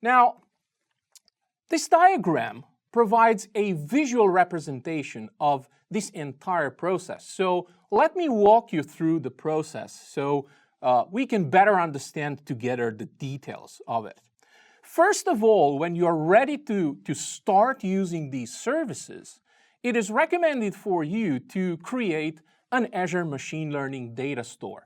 Now, this diagram provides a visual representation of this entire process. So let me walk you through the process so we can better understand together the details of it. First of all, when you're ready to start using these services, it is recommended for you to create an Azure Machine Learning data store.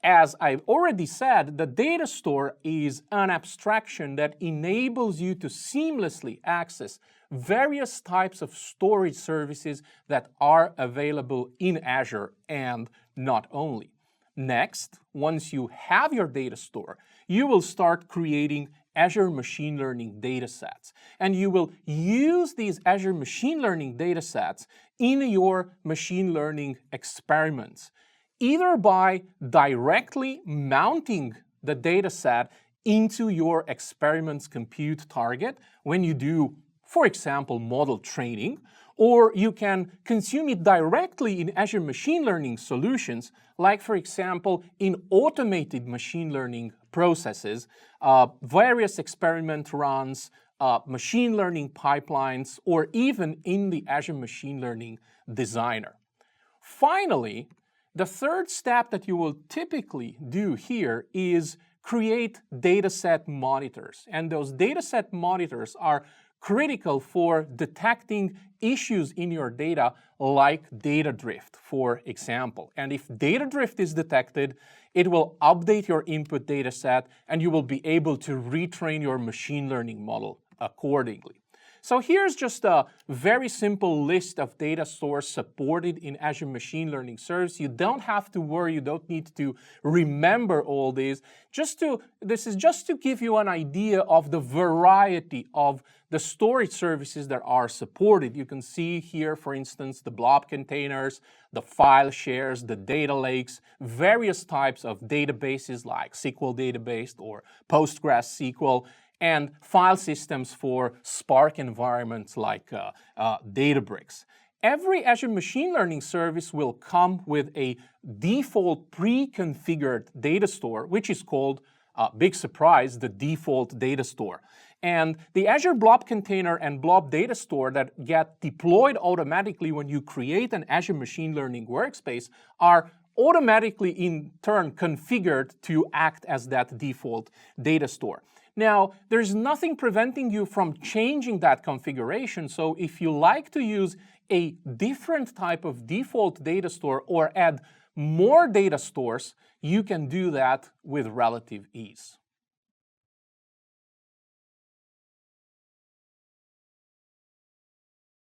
As I've already said, the data store is an abstraction that enables you to seamlessly access various types of storage services that are available in Azure and not only. Next, once you have your data store, you will start creating Azure Machine Learning datasets. And you will use these Azure Machine Learning datasets in your machine learning experiments, either by directly mounting the dataset into your experiment's compute target when you do, for example, model training, or you can consume it directly in Azure Machine Learning solutions, like, for example, in automated machine learning processes, various experiment runs, machine learning pipelines, or even in the Azure Machine Learning Designer. Finally, the third step that you will typically do here is create dataset monitors. And those dataset monitors are critical for detecting issues in your data, like data drift, for example. And if data drift is detected, it will update your input dataset, and you will be able to retrain your machine learning model accordingly. So here's just a very simple list of data stores supported in Azure Machine Learning Service. You don't have to worry, you don't need to remember all these. This is just to give you an idea of the variety of the storage services that are supported. You can see here, for instance, the blob containers, the file shares, the data lakes, various types of databases like SQL database or PostgreSQL, and file systems for Spark environments like Databricks. Every Azure Machine Learning service will come with a default pre-configured data store, which is called, big surprise, the default data store. And the Azure Blob Container and Blob Data Store that get deployed automatically when you create an Azure Machine Learning workspace are automatically in turn configured to act as that default data store. Now, there's nothing preventing you from changing that configuration, so if you like to use a different type of default data store or add more data stores, you can do that with relative ease.